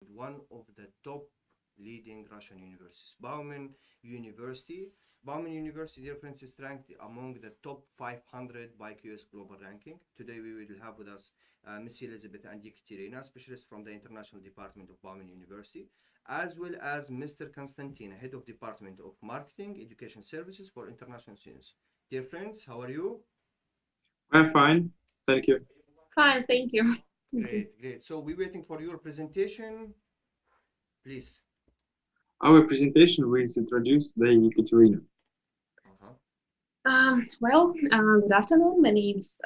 one of the top leading Russian universities, Bauman University. Bauman University, dear friends, is ranked among the top 500 by QS Global Ranking. Today we will have with us Miss Elizabeth and Yekaterina, specialists from the International Department of Bauman University, as well as Mr. Konstantin, Head of Department of Marketing, Education Services for International Students. Dear friends, how are you? I'm fine, thank you. Fine, thank you. Great, great. So we're waiting for your presentation, please. Our presentation will introduce the Ekaterina. Uh-huh. Good afternoon. My name is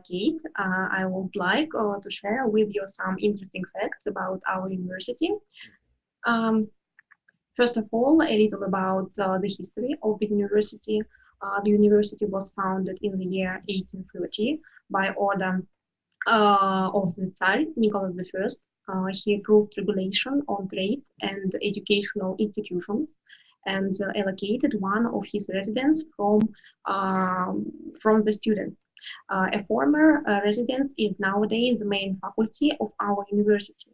Kate. I would like to share with you some interesting facts about our university. Um, First of all, a little about the history of the university. The university was founded in the year 1830 by order of the Tsar Nicholas I. He approved regulation on trade and educational institutions and allocated one of his residents from the students. A former residence is nowadays the main faculty of our university.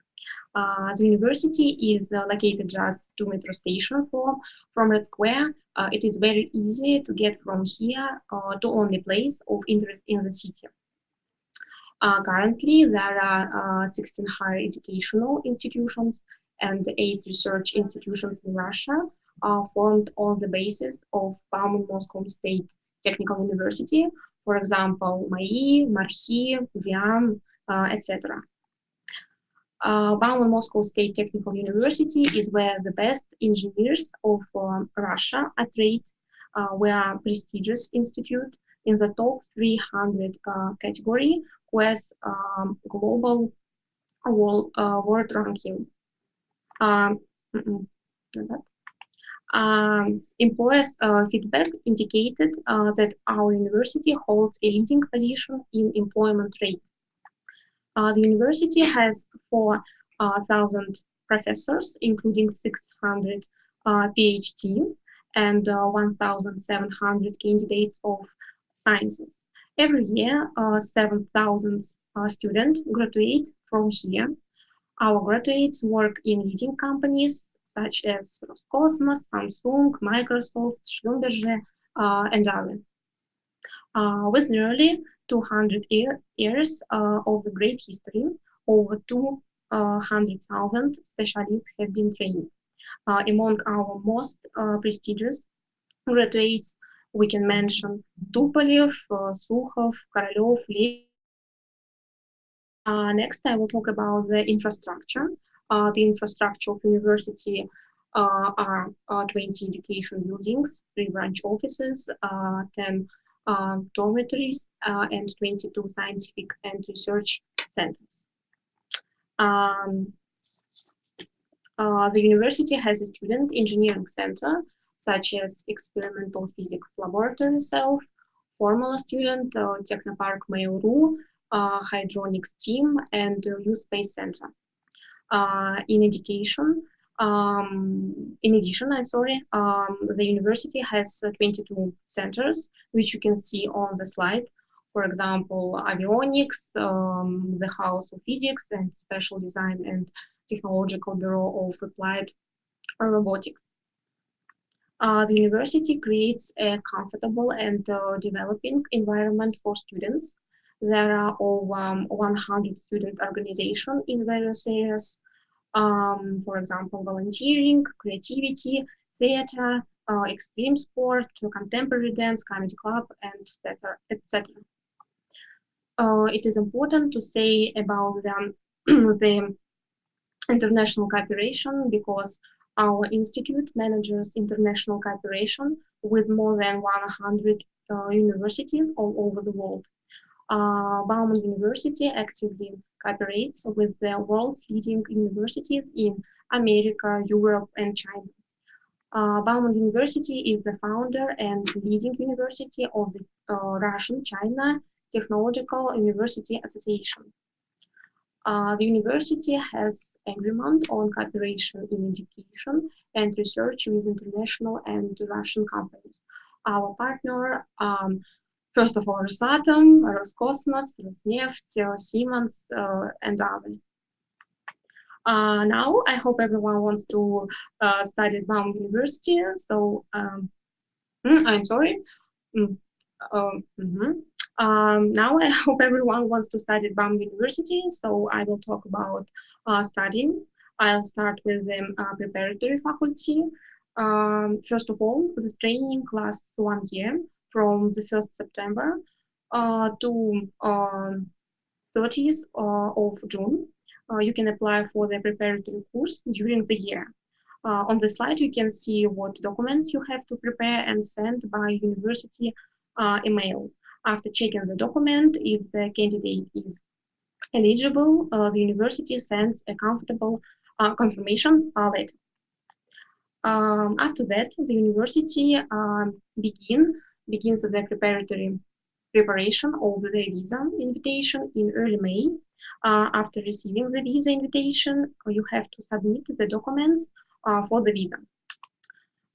The university is located just 2 metro station from Red Square. It is very easy to get from here to only place of interest in the city. Currently, there are 16 higher educational institutions and 8 research institutions in Russia, formed on the basis of Bauman Moscow State Technical University, for example, MAI, Marhi, Viam, etc. Bauman Moscow State Technical University is where the best engineers of Russia are trained. We are a prestigious institute in the top 300 category with global world ranking. Um, Employers' feedback indicated that our university holds a leading position in employment rate. The university has 4,000 professors, including 600 PhD and 1,700 candidates of sciences. Every year, 7,000 students graduate from here. Our graduates work in leading companies such as Roscosmos, Samsung, Microsoft, Schlumberger, and others. With nearly 200 years of great history, over 200,000 specialists have been trained. Among our most prestigious graduates, we can mention Tupolev, Sukhov, Korolev, Levin. Next, I will talk about the infrastructure. The infrastructure of university are 20 education buildings, 3 branch offices, 10 dormitories, and 22 scientific and research centers. Um, the university has a student engineering center, such as experimental physics laboratory self, formula student, Technopark Mail.ru, hydronics team, and youth space center. In education, in addition, the university has 22 centers, which you can see on the slide. For example, avionics, the House of Physics, and Special Design and Technological Bureau of Applied Robotics. The university creates a comfortable and developing environment for students. There are over 100 student organizations in various areas. For example, volunteering, creativity, theater, extreme sport, contemporary dance, comedy club, and etc. It is important to say about the international cooperation because our institute manages international cooperation with more than 100 universities all over the world. Bauman University actively cooperates with the world's leading universities in America, Europe, and China. Bauman University is the founder and leading university of the Russian-China Technological University Association. The university has agreement on cooperation in education and research with international and Russian companies. Our partner, first of all, Rosatom, Roscosmos, Rosneft, Siemens, and others. Now, I hope everyone wants to study at Bauman University. So, I'm sorry. Mm, now, I hope everyone wants to study at Bauman University. So, I will talk about studying. I'll start with the preparatory faculty. First of all, the training lasts 1 year from the 1st September to 30th of June. You can apply for the preparatory course during the year. On the slide, you can see what documents you have to prepare and send by university email. After checking the document, if the candidate is eligible, the university sends a comfortable confirmation letter. After that, the university begins the preparatory preparation of the visa invitation in early May. After receiving the visa invitation, you have to submit the documents for the visa.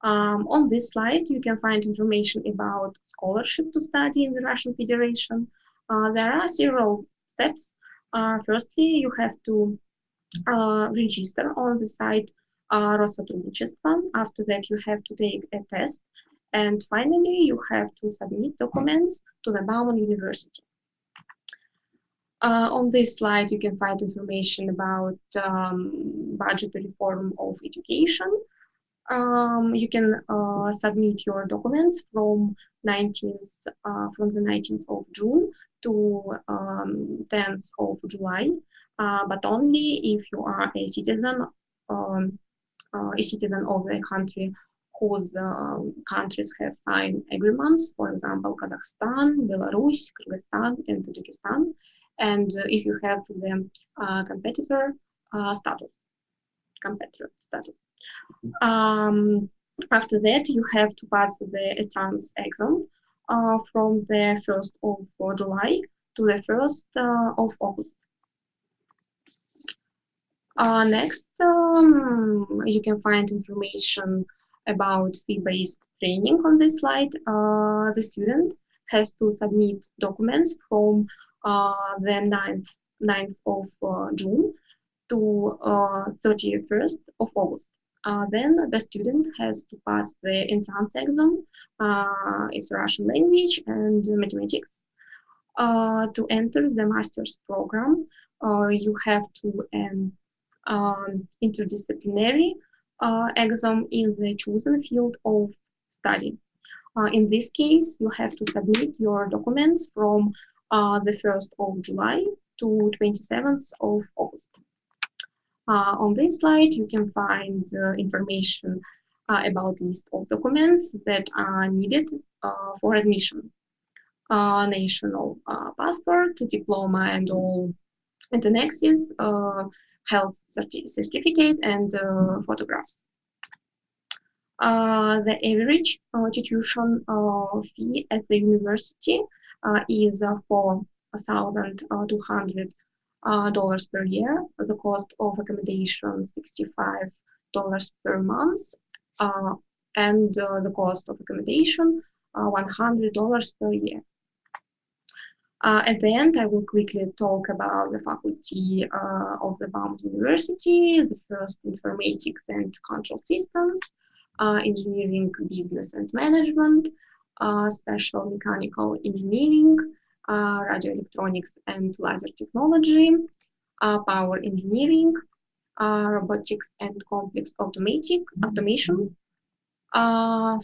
On this slide, you can find information about scholarship to study in the Russian Federation. There are several steps. Firstly, you have to register on the site Россотрудничества. After that, you have to take a test. And finally, you have to submit documents to the Bauman University. On this slide, you can find information about budgetary reform of education. You can submit your documents from the 19th of June to 10th of July, but only if you are a citizen of the country whose countries have signed agreements, for example, Kazakhstan, Belarus, Kyrgyzstan, and Tajikistan, and if you have the competitor status. After that, you have to pass the entrance exam from the 1st of July to the 1st of August. Next, you can find information about fee-based training on this slide. The student has to submit documents from the 9th of June to 31st of August. Then the student has to pass the entrance exam. It's Russian language and mathematics. To enter the master's program, you have to interdisciplinary exam in the chosen field of study. In this case, you have to submit your documents from the 1st of July to 27th of August. On this slide, you can find information about list of documents that are needed for admission. National passport, diploma, and all annexes, health certificate, and photographs. The average tuition fee at the university is $4,200 per year. The cost of accommodation $65 per month, and the cost of accommodation $100 per year. At the end, I will quickly talk about the faculty of the Bauman University. The first, informatics and control systems, engineering, business and management, special mechanical engineering, radio electronics and laser technology, power engineering, robotics and complex automation,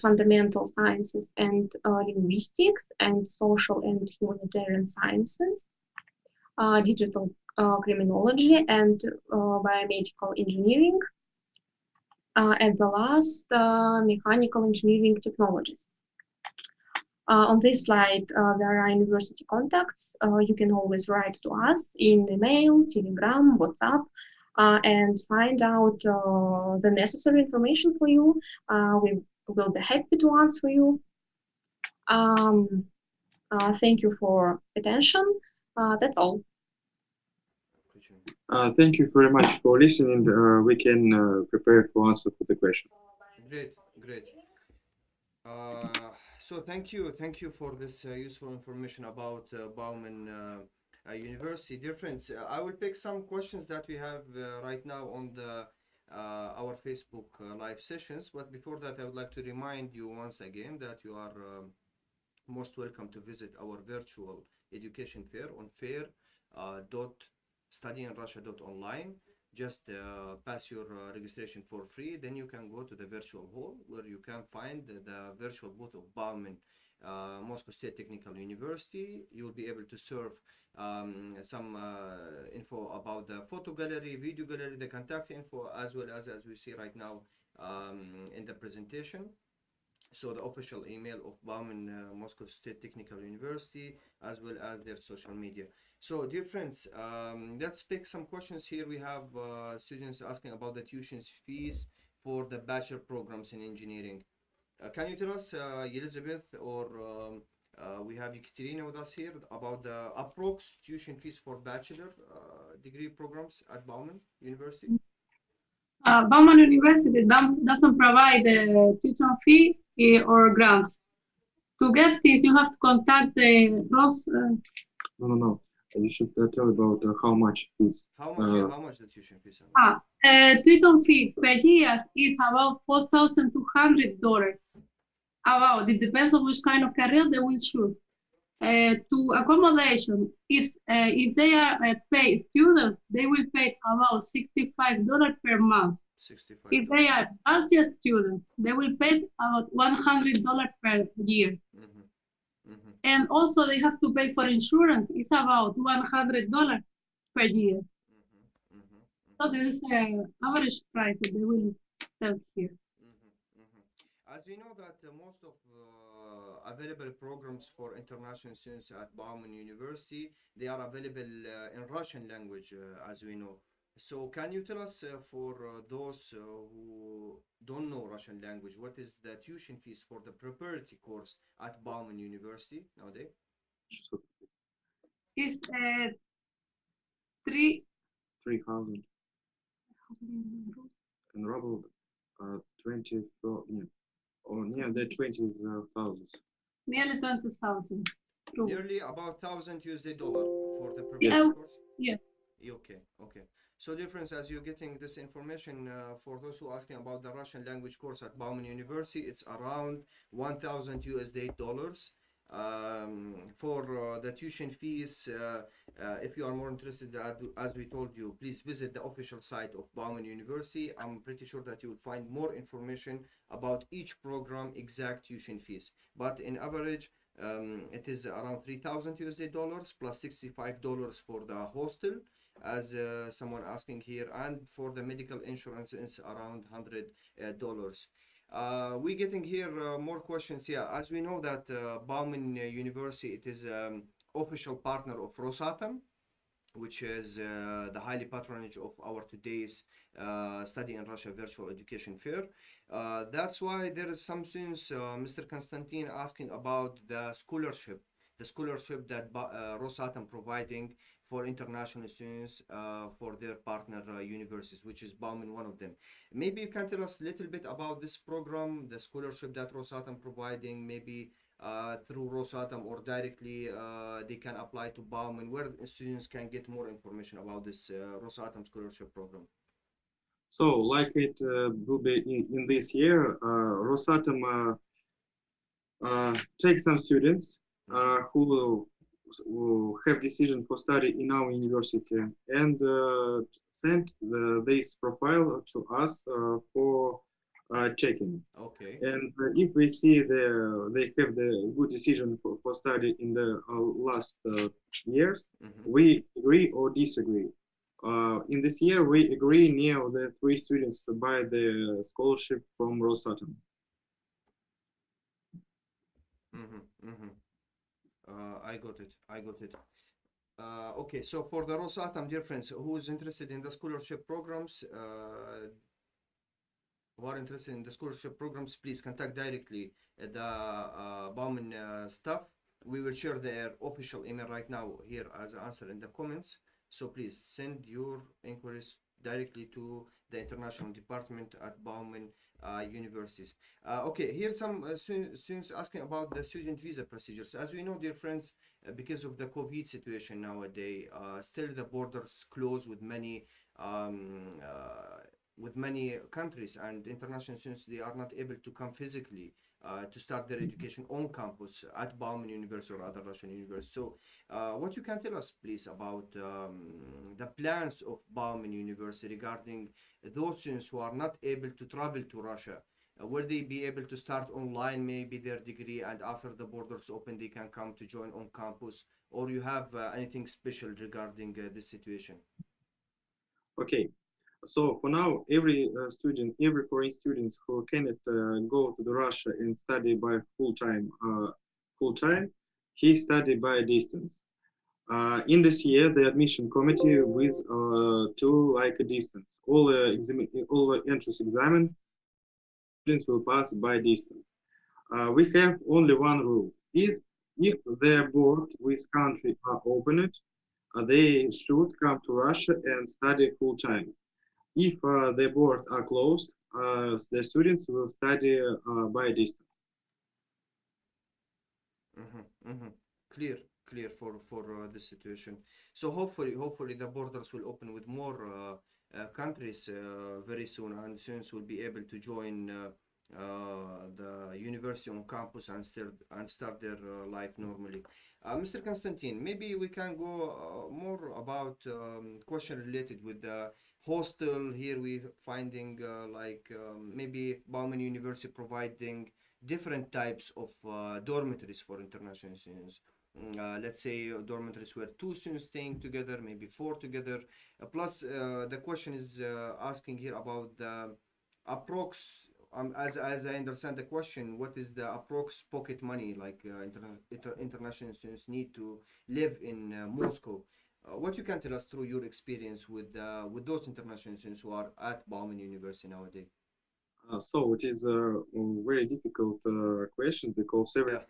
fundamental sciences and linguistics, and social and humanitarian sciences, digital criminology and biomedical engineering, and the last, mechanical engineering technologies. On this slide, there are university contacts. You can always write to us in email, Telegram, WhatsApp, and find out the necessary information for you. We will be happy to answer you. Thank you for attention. That's all. Thank you very much for listening. We can prepare for answer for the question. Great. So thank you for this useful information about Bauman University. Dear friends, I will pick some questions that we have right now on the our Facebook live sessions. But before that, I would like to remind you once again that you are most welcome to visit our virtual education fair on fair.studyinrussia.online. Just pass your registration for free. Then you can go to the virtual hall where you can find the virtual booth of Bauman Moscow State Technical University. You will be able to serve some info about the photo gallery, video gallery, the contact info, as well as we see right now in the presentation. So the official email of Bauman Moscow State Technical University, as well as their social media. So dear friends, let's pick some questions here. We have students asking about the tuition fees for the bachelor programs in engineering. Can you tell us, Elizabeth, or we have Ekaterina with us here, about the approx tuition fees for bachelor degree programs at Bauman University? Bauman University doesn't provide a tuition fee or grants. To get this, you have to contact the Ros. No. You should tell about how much fees. How much the tuition fees are? Tuition fee per year is about $4,200. About it depends on which kind of career they will choose. To accommodation is if they are paid students, they will pay about $65 per month. 65. If they are bachelor students, they will pay about $100 per year. And also they have to pay for insurance. It's about $100 per year. So this is the average price that they will sell here. As we know that most of available programs for international students at Bauman University, they are available in Russian language, as we know. So can you tell us for those who don't know Russian language, what is the tuition fees for the preparatory course at Bauman University nowadays? It's 3,000 in ruble, 24, or near the 20,000. Nearly 20,000. Nearly about $1,000 for the preparatory course? Yeah. Okay. So dear friends, as you're getting this information, for those who are asking about the Russian language course at Bauman University, it's around $1,000. For the tuition fees, if you are more interested, as we told you, please visit the official site of Bauman University. I'm pretty sure that you will find more information about each program, exact tuition fees. But in average, it is around $3,000 plus $65 for the hostel, as someone asking here, and for the medical insurance it's around $100. We getting here more questions. Yeah, as we know that Bauman University, it is official partner of Rosatom, which is the highly patronage of our today's Study in Russia virtual education fair. That's why there is some students, Mr. Konstantin, asking about the scholarship that Rosatom providing for international students for their partner universities, which is Bauman one of them. Maybe you can tell us a little bit about this program, the scholarship that Rosatom providing, maybe through Rosatom or directly they can apply to Bauman, where students can get more information about this Rosatom scholarship program. So, like it will be in this year, Rosatom takes some students who have decision for study in our university and send this profile to us for checking. Okay. And if we see they have the good decision for study in the last years, we agree or disagree. In this year, we agree near the 3 students to buy the scholarship from Rosatom. I got it. Okay, so for the Rosatom, dear friends, who is interested in the scholarship programs, please contact directly the Bauman staff. We will share their official email right now here as an answer in the comments. So please send your inquiries directly to the international department at Bauman universities. Okay, here's some students asking about the student visa procedures. As we know, dear friends, because of the COVID situation nowadays, still the borders closed um, uh, with many countries, and international students, they are not able to come physically to start their education on campus at Bauman University or other Russian universities. So, what you can tell us, please, about the plans of Bauman University regarding those students who are not able to travel to Russia? Will they be able to start online, maybe their degree, and after the borders open, they can come to join on campus? Or you have anything special regarding this situation? Okay. So for now, every foreign students who cannot go to the Russia and study by full time, he study by distance. In this year, the admission committee with to like a distance. All the entrance exam students will pass by distance. We have only one rule: is if the board with country are opened, they should come to Russia and study full time. If the board are closed, the students will study by distance. Clear, clear for this situation. So hopefully the borders will open with more countries very soon, and students will be able to join the university on campus and start their life normally. Mr. Konstantin, maybe we can go more about question related with the hostel. Here we finding maybe Bauman University providing different types of dormitories for international students. Let's say dormitories where two students staying together, maybe four together. Plus, the question is asking here about the approx. As I understand the question, what is the approx pocket money like international students need to live in Moscow? What you can tell us through your experience with those international students who are at Bauman University nowadays? So it is a very difficult question because Yeah.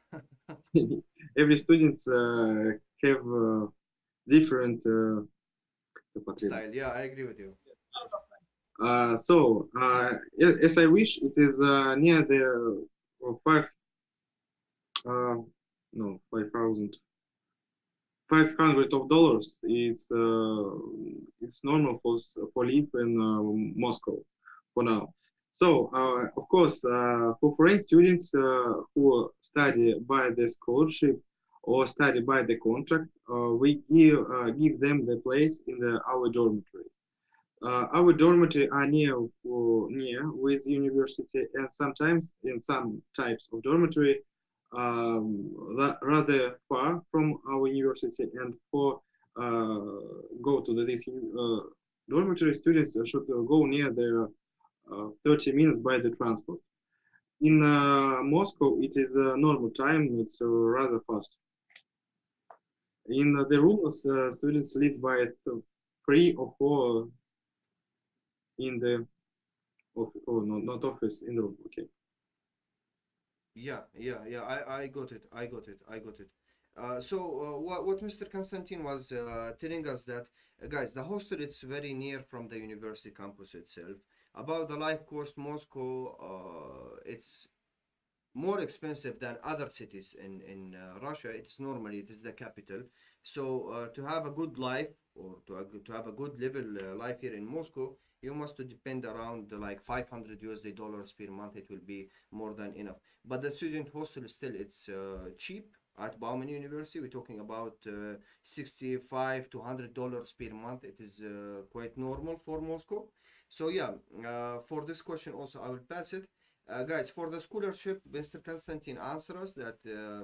every student have different Style. Yeah, I agree with you. as I wish, it is near the five no 5,000 $500. It's normal for live in Moscow for now. So of course, for foreign students who study by the scholarship or study by the contract, we give them the place in our dormitory. Our dormitory are near with university, and sometimes in some types of dormitory rather far from our university, and for go to this dormitory, students should go near their 30 minutes by the transport. In Moscow, it is a normal time. It's rather fast. In the rules, students live by 3 or 4 in the no, not office, in the room. Okay. Yeah. I got it. What Mr. Konstantin was telling us that, guys, the hostel is very near from the university campus itself. About the life cost, Moscow, it's more expensive than other cities in Russia. It is the capital. So to have a good life, or to have a good level life here in Moscow, you must depend around like $500 per month. It will be more than enough. But the student hostel still it's cheap at Bauman University. We're talking about $65 to $100 per month. It is quite normal for Moscow. So yeah, for this question also I will pass it. Guys, for the scholarship, Mr. Konstantin answered us that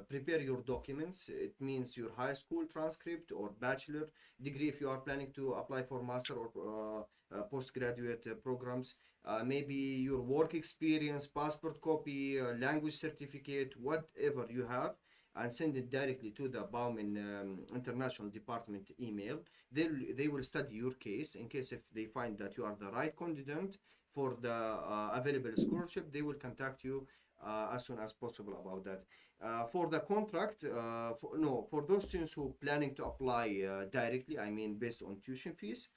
prepare your documents. It means your high school transcript or bachelor degree if you are planning to apply for master or postgraduate programs. Maybe your work experience, passport copy, language certificate, whatever you have, and send it directly to the Bauman International Department email. They will study your case. In case if they find that you are the right candidate for the available scholarship, they will contact you as soon as possible about that. For the contract, for those students who planning to apply directly, I mean based on tuition fees,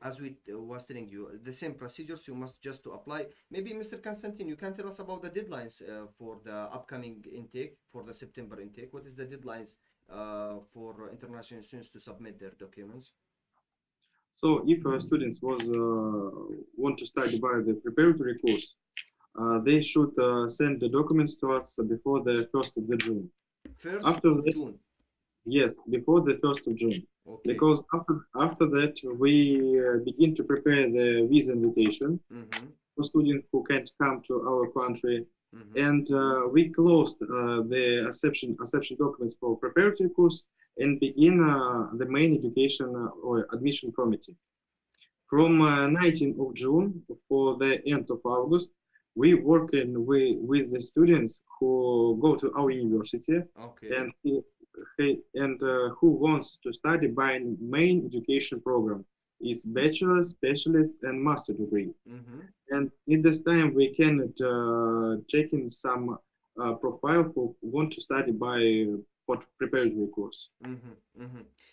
as we was telling you, the same procedures you must just to apply. Maybe Mr. Konstantin, you can tell us about the deadlines for the upcoming intake, for the September intake. What is the deadlines for international students to submit their documents? So if students want to study by the preparatory course, they should send the documents to us before the 1st of the June. 1st After of that, June. yes, before the 1st of June. Okay. Because after that, we begin to prepare the visa invitation for students who can't come to our country. And we closed the acceptance documents for preparatory course and begin the main education or admission committee. From 19th of June for the end of August, we work with the students who go to our university Okay. and who wants to study by main education program. It's bachelor, specialist, and master degree. And in this time, we can check in some profile who want to study by preparatory course.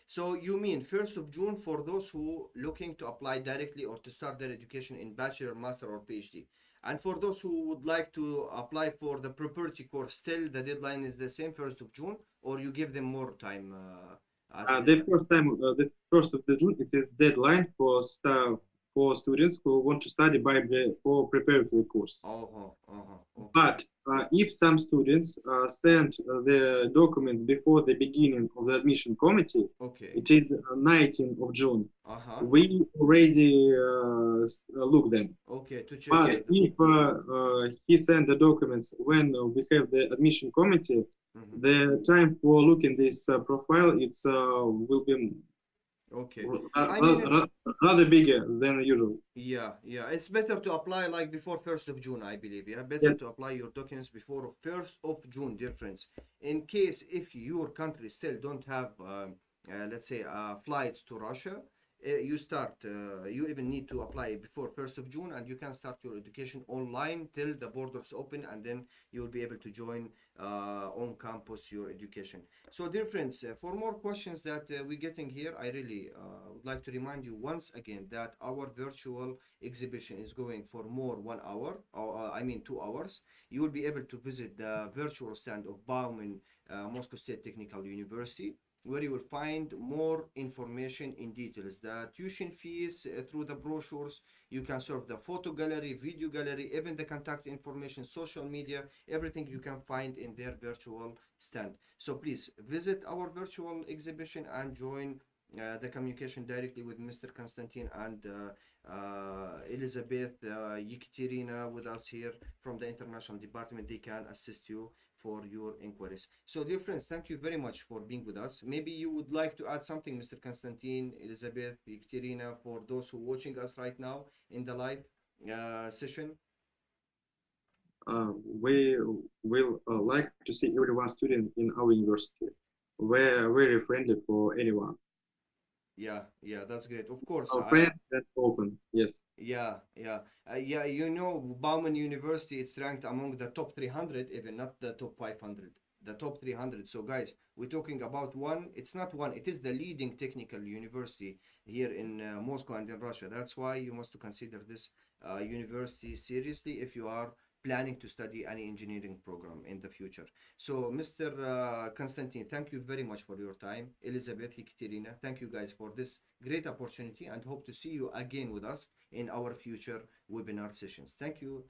So you mean 1st of June for those who looking to apply directly or to start their education in bachelor, master, or PhD. And for those who would like to apply for the preparatory course, still the deadline is the same, 1st of June, or you give them more time? The first of the June, it is deadline for students who want to study for preparatory course. Okay. But if some students send the documents before the beginning of the admission committee, it is 19th of June. We already look them. Okay, to check. But if he sent the documents when we have the admission committee, the time for looking this profile will be rather bigger than usual. Yeah, it's better to apply like before 1st of June, I believe. Yeah, better to apply your documents before 1st of June difference. In case if your country still don't have let's say flights to Russia, you even need to apply before 1st of June, and you can start your education online till the borders open, and then you will be able to join on campus your education. So dear friends, for more questions that we're getting here, I really would like to remind you once again that our virtual exhibition is going for more 1 hour, or 2 hours. You will be able to visit the virtual stand of Bauman Moscow State Technical University, where you will find more information in details, the tuition fees through the brochures. You can serve the photo gallery, video gallery, even the contact information, social media, everything you can find in their virtual stand. So please visit our virtual exhibition and join the communication directly with Mr. Konstantin and Elizabeth, Yekaterina with us here from the international department. They can assist you for your inquiries. So dear friends, thank you very much for being with us. Maybe you would like to add something, Mr. Konstantin, Elizabeth, Yekaterina, for those who are watching us right now in the live session. We will like to see everyone student in our university. We're very friendly for anyone. Yeah, that's great. Of course. Friend and open, yes. Yeah. You know, Bauman University, it's ranked among the top 300, even not the top 500, the top 300. So guys, we're talking about it's not one, it is the leading technical university here in Moscow and in Russia. That's why you must consider this university seriously if you are planning to study any engineering program in the future. So Mr. Konstantin, thank you very much for your time. Elizabeth, Yekaterina, thank you guys for this great opportunity, and hope to see you again with us in our future webinar sessions. Thank you.